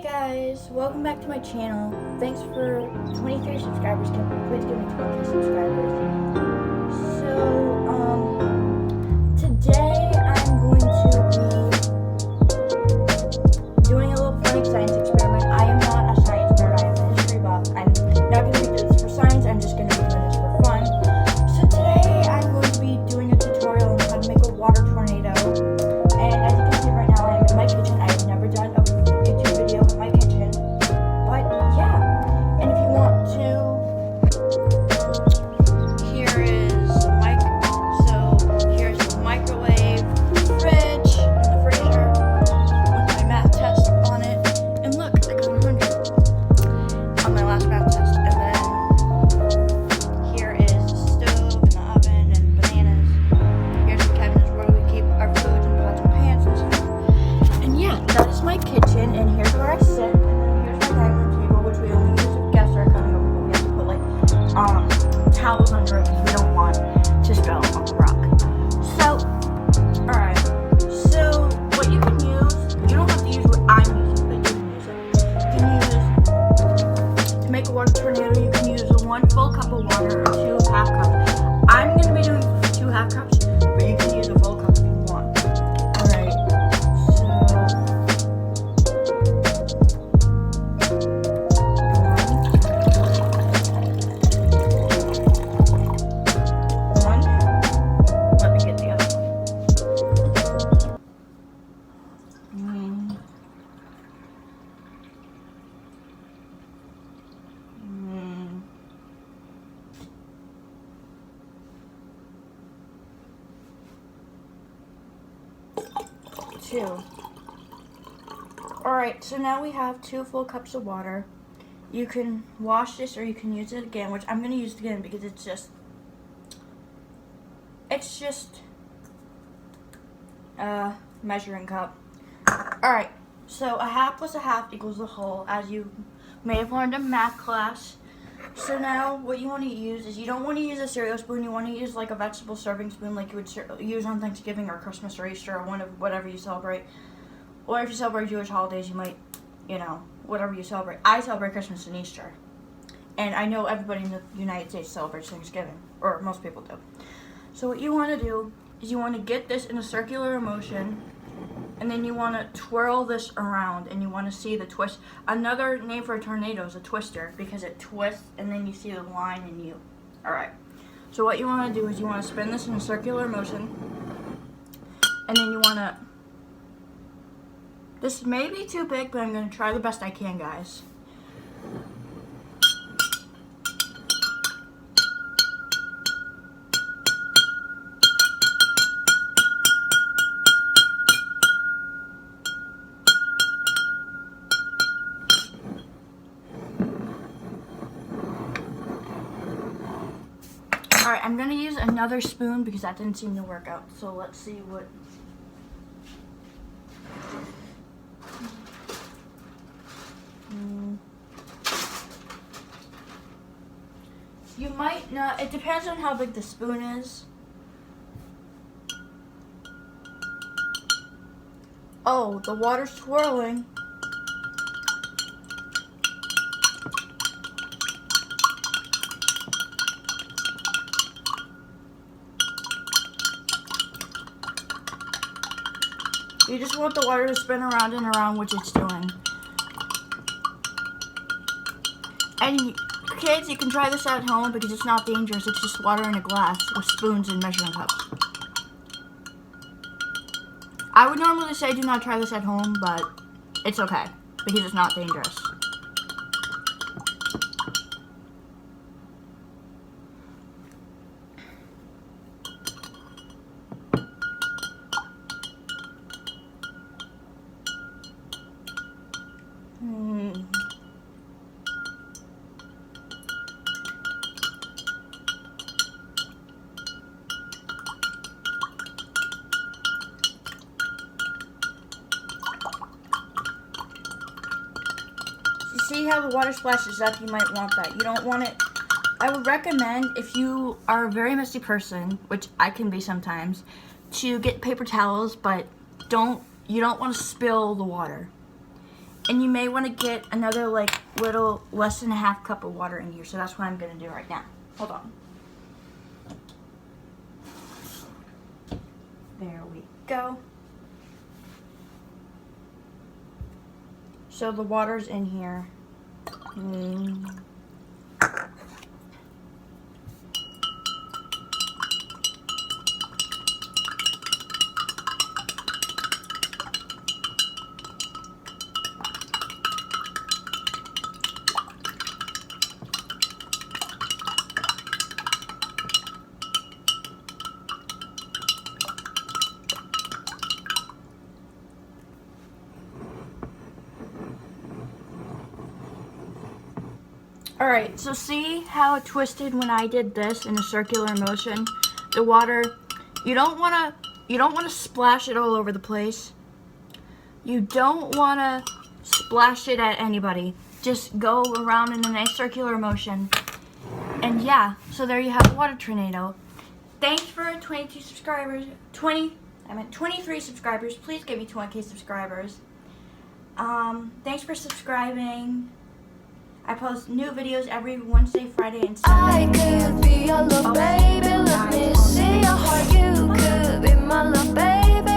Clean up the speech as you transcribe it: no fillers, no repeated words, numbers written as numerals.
Hey guys, welcome back to my channel. Thanks for 23 subscribers. Please give me 23 subscribers. Today I'm going to be doing a little funny science experiment. I am not a science nerd, I am a history buff. I'm not going to be doing this for science, I'm just going to be doing this for fun. So today I'm going to be doing a tutorial on how to make a water tornado. And as you can see right now, I am in my kitchen. I have never done a YouTube video in my kitchen. But yeah, and if you want to, here is the mic. So here's the microwave, fridge, and the freezer with my math test on it. And look, I got 100 on my last math test. And then here is the stove and the oven and bananas. Here's the cabinets where we keep our foods and pots and pans and stuff. And yeah, that is my kitchen, and here's where I sit. And then here's my dining room table, which we only use if guests are coming over. But we have to put like towels under it because we don't want to spill on the rock. So, alright. So what you can use, you don't have to use what I'm using, but you can use it. You can use, to make a water tornado, you can use 1 full cup of water or 2 half cups. I'm going to be doing 2 half cups, but you can use a full cup if you want. Alright, so one. Let me get the other one. Mm. Mm. 2. Alright, so now we have 2 full cups of water. You can wash this or you can use it again, which I'm going to use it again because it's just a measuring cup. Alright, so a half plus a half equals a whole, as you may have learned in math class. So now what you want to use is, you don't want to use a cereal spoon, you want to use like a vegetable serving spoon like you would use on Thanksgiving or Christmas or Easter or whatever you celebrate. Or if you celebrate Jewish holidays, you might, whatever you celebrate. I celebrate Christmas and Easter. And I know everybody in the United States celebrates Thanksgiving, or most people do. So what you want to do is you want to get this in a circular motion, and then you want to twirl this around, and you want to see the twist. Another name for a tornado is a twister, because it twists, and then you see the line, and you... Alright. So what you want to do is you want to spin this in a circular motion, and then you want to... This may be too big, but I'm going to try the best I can, guys. Alright, I'm going to use another spoon because that didn't seem to work out. So let's see what... You might not, it depends on how big the spoon is. Oh, the water's swirling. You just want the water to spin around and around, which it's doing. And kids, you can try this at home because it's not dangerous. It's just water in a glass with spoons and measuring cups. I would normally say do not try this at home, but it's okay because it's not dangerous. See how the water splashes up? You might want that. You don't want it. I would recommend, if you are a very messy person, which I can be sometimes, to get paper towels, but you don't want to spill the water. And you may want to get another like little less than a half cup of water in here. So that's what I'm going to do right now. Hold on. There we go. So the water's in here. Alright, so see how it twisted when I did this in a circular motion? The water, you don't want to splash it all over the place. You don't want to splash it at anybody. Just go around in a nice circular motion. And yeah, so there you have a water tornado. Thanks for 22 subscribers. 23 subscribers. Please give me 20K subscribers. Thanks for subscribing. I post new videos every Wednesday, Friday, and Sunday. I could be your little baby, let me see your heart. You